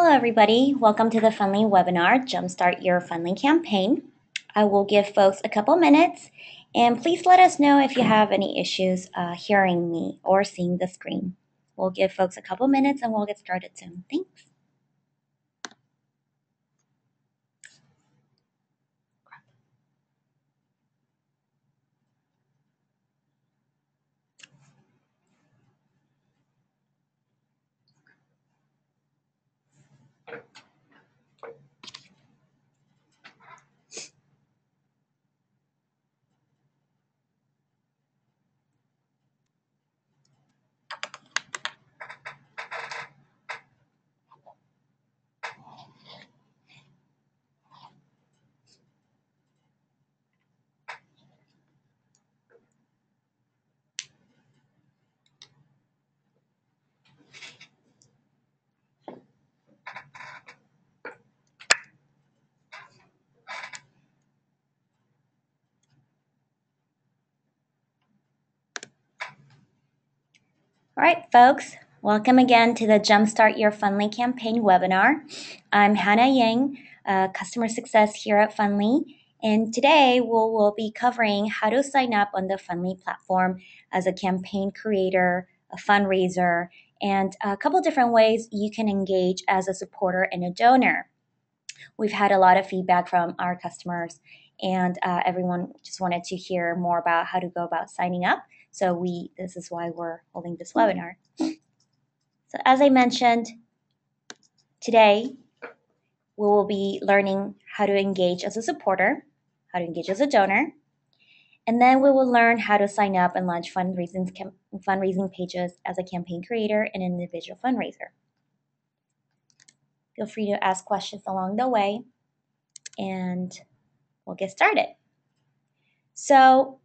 Hello everybody, welcome to the Fundly webinar, Jumpstart Your Fundly Campaign. I will give folks a couple minutes and please let us know if you have any issues hearing me or seeing the screen. We'll give folks a couple minutes and we'll get started soon. Thanks. All right, folks, welcome again to the Jumpstart Your Fundly Campaign webinar. I'm Hannah Yang, Customer Success here at Fundly, and today we'll be covering how to sign up on the Fundly platform as a campaign creator, a fundraiser, and a couple different ways you can engage as a supporter and a donor. We've had a lot of feedback from our customers, and everyone just wanted to hear more about how to go about signing up. So this is why we're holding this webinar. So as I mentioned, today we will be learning how to engage as a supporter, how to engage as a donor, and then we will learn how to sign up and launch fundraising pages as a campaign creator and an individual fundraiser. Feel free to ask questions along the way, and we'll get started. So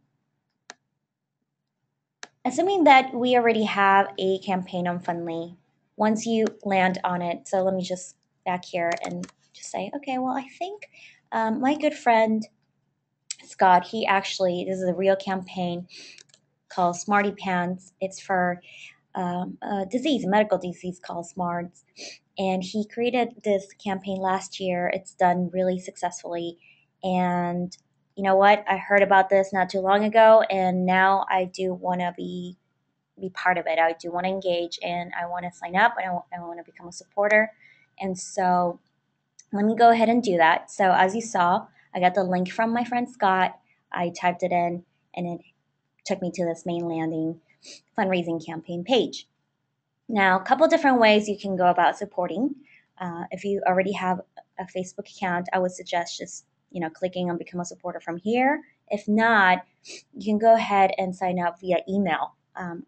assuming that we already have a campaign on Fundly, once you land on it, so let me just back here and just say, okay, well, I think my good friend Scott, this is a real campaign called Smarty Pants. It's for a medical disease called SMARTS. And he created this campaign last year. It's done really successfully. And you know what? I heard about this not too long ago, and now I do want to be part of it. I do want to engage, and I want to sign up, and I want to become a supporter. And so let me go ahead and do that. So as you saw, I got the link from my friend Scott. I typed it in, and it took me to this main landing fundraising campaign page. Now, a couple different ways you can go about supporting. If you already have a Facebook account, I would suggest just clicking on Become a Supporter from here. If not, you can go ahead and sign up via email.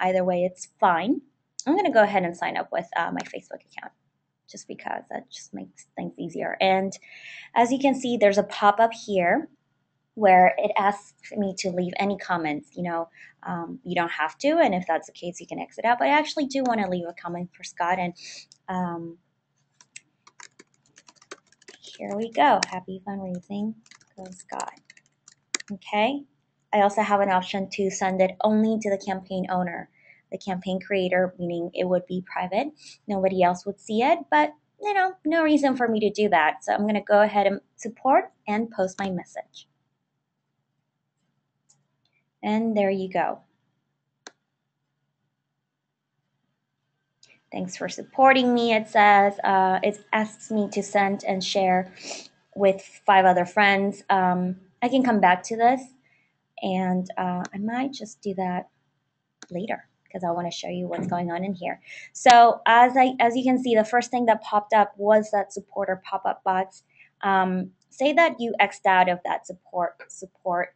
Either way, it's fine. I'm going to go ahead and sign up with my Facebook account just because that just makes things easier. And as you can see, there's a pop-up here where it asks me to leave any comments. You don't have to, and if that's the case, you can exit out. But I actually do want to leave a comment for Scott, and here we go. Happy fundraising, go Scott. Okay. I also have an option to send it only to the campaign owner, the campaign creator, meaning it would be private. Nobody else would see it, but no reason for me to do that. So I'm going to go ahead and support and post my message. And there you go. Thanks for supporting me, it says. It asks me to send and share with 5 other friends. I can come back to this, and I might just do that later because I want to show you what's going on in here. So as you can see, the first thing that popped up was that supporter pop-up box. Say that you X'd out of that support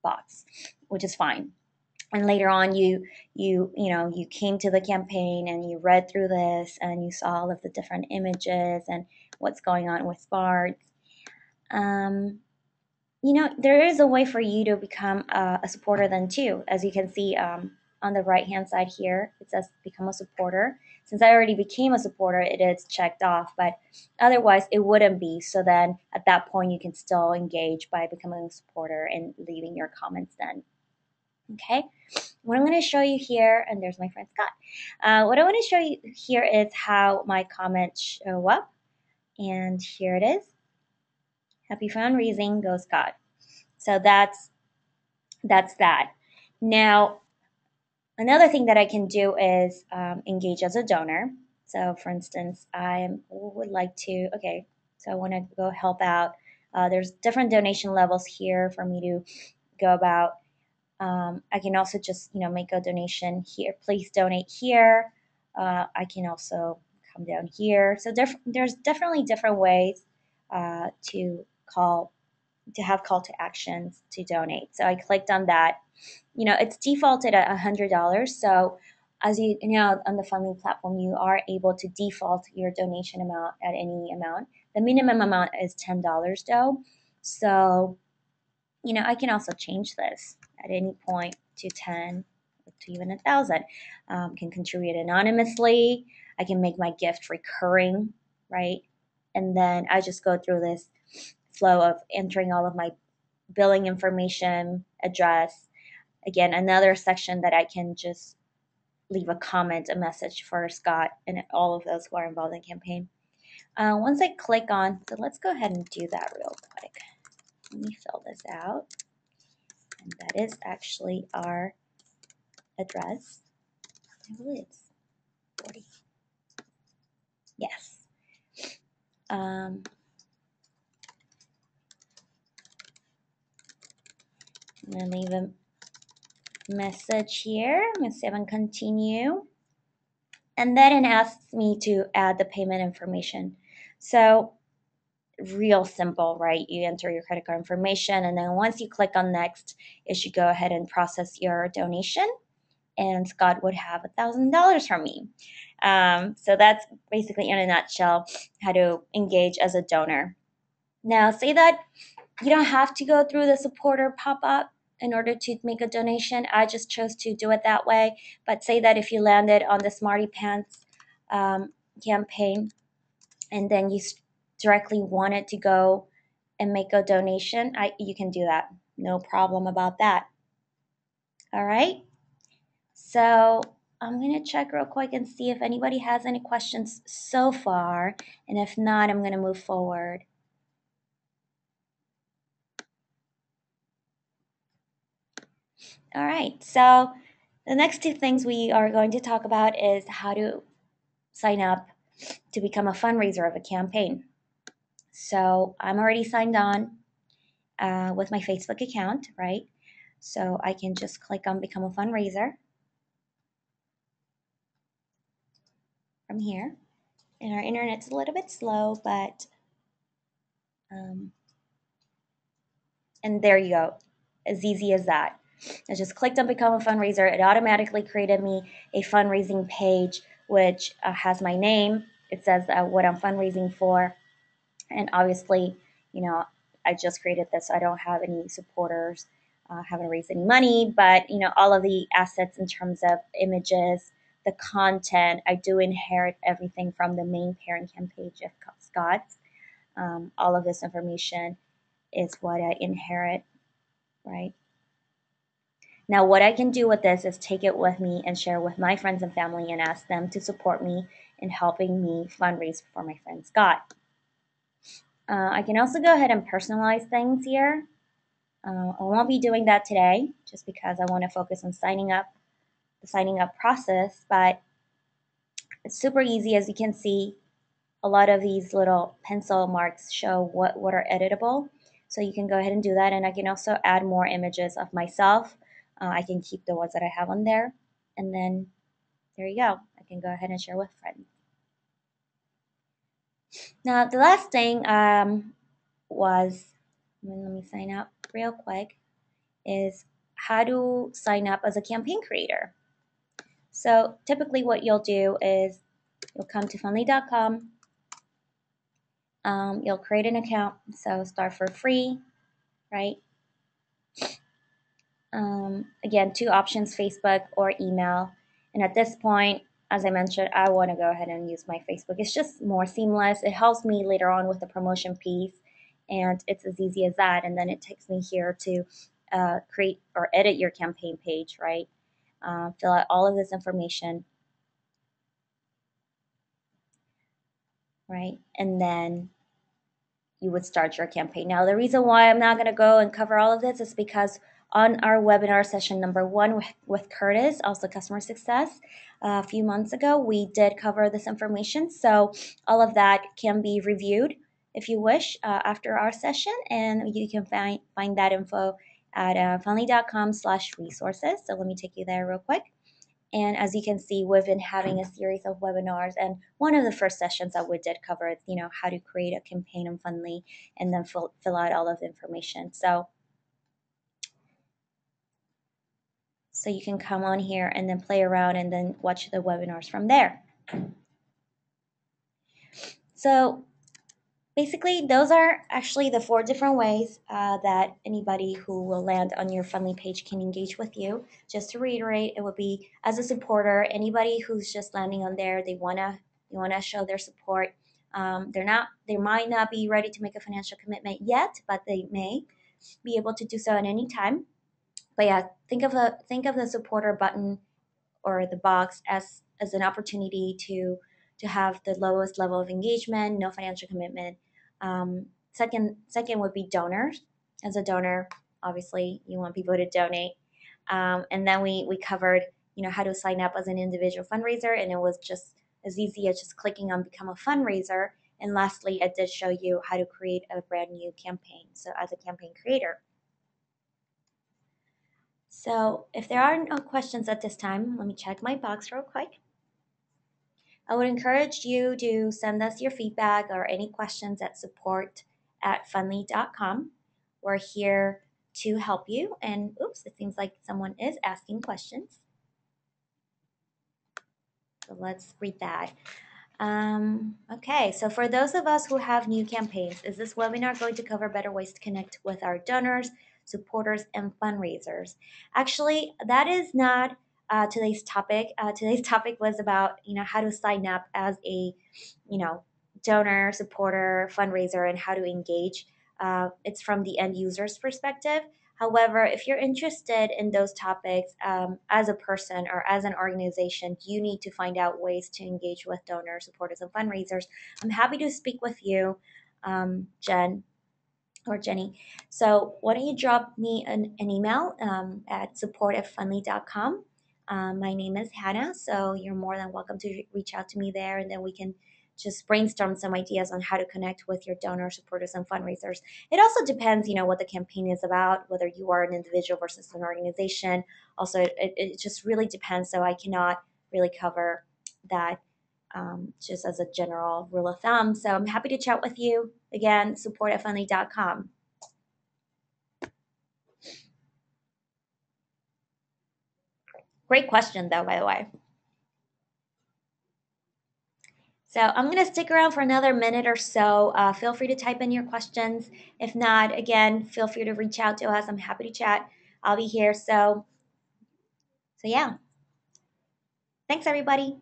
box, which is fine. And later on, you came to the campaign and you read through this and you saw all of the different images and what's going on with SMARTS. There is a way for you to become a supporter then too. As you can see on the right-hand side here, it says become a supporter. Since I already became a supporter, it is checked off, but otherwise it wouldn't be. So then at that point, you can still engage by becoming a supporter and leaving your comments then. Okay, What I'm going to show you here, and there's my friend Scott. What I want to show you here is how my comments show up. And here it is. Happy fundraising, go Scott. So that's that. Now, another thing that I can do is engage as a donor. So for instance, I would like to, okay, so I want to go help out. There's different donation levels here for me to go about. I can also just, make a donation here. Please donate here. I can also come down here. So there's definitely different ways to have call to actions to donate. So I clicked on that. It's defaulted at $100. So as you know, on the funding platform, you are able to default your donation amount at any amount. The minimum amount is $10 though. So, I can also change this at any point to 10 to even 1,000. Can contribute anonymously. I can make my gift recurring, right? And then I just go through this flow of entering all of my billing information, address. Again, another section that I can just leave a comment, a message for Scott and all of those who are involved in the campaign. Once I click on, so let's go ahead and do that real quick. Let me fill this out. And that is actually our address. I believe it's 40. Yes. I'm going to leave a message here. I'm going to save and continue. And then it asks me to add the payment information. So real simple, right? You enter your credit card information, and then once you click on next, it should go ahead and process your donation, and Scott would have $1,000 from me. So that's basically in a nutshell how to engage as a donor. Now, say that you don't have to go through the supporter pop-up in order to make a donation. I just chose to do it that way. But say that if you landed on the Smarty Pants campaign and then you directly wanted to go and make a donation, you can do that. No problem about that. All right. So I'm going to check real quick and see if anybody has any questions so far. And if not, I'm going to move forward. All right. So the next two things we are going to talk about is how to sign up to become a fundraiser of a campaign. So I'm already signed on with my Facebook account, right? So I can just click on Become a Fundraiser from here. And our internet's a little bit slow, but, and there you go, as easy as that. I just clicked on Become a Fundraiser. It automatically created me a fundraising page, which has my name. It says what I'm fundraising for. And obviously, I just created this, so I don't have any supporters, haven't raised any money, but, all of the assets in terms of images, the content, I do inherit everything from the main parent campaign, Jeff Scott. All of this information is what I inherit, right? Now, what I can do with this is take it with me and share with my friends and family and ask them to support me in helping me fundraise for my friend Scott. I can also go ahead and personalize things here. I won't be doing that today just because I want to focus on the signing up process, but it's super easy. As you can see, a lot of these little pencil marks show what are editable. So you can go ahead and do that. And I can also add more images of myself. I can keep the ones that I have on there. And then there you go. I can go ahead and share with friends. Now, the last thing was, let me sign up real quick, is how to sign up as a campaign creator. So typically what you'll do is you'll come to Fundly.com. You'll create an account. So start for free, right? Again, two options, Facebook or email. And at this point, as I mentioned, I want to go ahead and use my Facebook. It's just more seamless. It helps me later on with the promotion piece, and it's as easy as that. And then it takes me here to create or edit your campaign page, right? fill out all of this information, right? And then you would start your campaign. Now, the reason why I'm not going to go and cover all of this is because on our webinar session number 1 with Curtis, also customer success, a few months ago, we did cover this information. So all of that can be reviewed if you wish after our session, and you can find that info at funly.com/resources. So let me take you there real quick. And as you can see, we've been having a series of webinars, and one of the first sessions that we did cover, how to create a campaign on Fundly and then fill out all of the information. So you can come on here and then play around and then watch the webinars from there. So basically, those are actually the 4 different ways that anybody who will land on your Fundly page can engage with you. Just to reiterate, it would be as a supporter, anybody who's just landing on there, they wanna show their support. They might not be ready to make a financial commitment yet, but they may be able to do so at any time. But yeah, think of the supporter button or the box as an opportunity to have the lowest level of engagement, no financial commitment. Second would be donors. As a donor, obviously you want people to donate. And then we covered how to sign up as an individual fundraiser, and it was just as easy as just clicking on become a fundraiser. And lastly, I did show you how to create a brand new campaign. So as a campaign creator. So if there are no questions at this time, let me check my box real quick. I would encourage you to send us your feedback or any questions at support@funly.com. We're here to help you. And oops, it seems like someone is asking questions. So let's read that. Okay, so for those of us who have new campaigns, is this webinar going to cover better ways to connect with our donors, supporters, and fundraisers? Actually, that is not today's topic. Today's topic was about how to sign up as a donor, supporter, fundraiser, and how to engage. It's from the end user's perspective. However, if you're interested in those topics as a person or as an organization, you need to find out ways to engage with donors, supporters, and fundraisers. I'm happy to speak with you, Jen or Jenny. So why don't you drop me an email at support@funly.com. My name is Hannah, so you're more than welcome to reach out to me there, and then we can just brainstorm some ideas on how to connect with your donors, supporters, and fundraisers. It also depends, what the campaign is about, whether you are an individual versus an organization. Also, it just really depends, so I cannot really cover that just as a general rule of thumb. So I'm happy to chat with you. Again, support@funly.com. Great question, though, by the way. So I'm going to stick around for another minute or so. Feel free to type in your questions. If not, again, feel free to reach out to us. I'm happy to chat. I'll be here. So yeah. Thanks, everybody.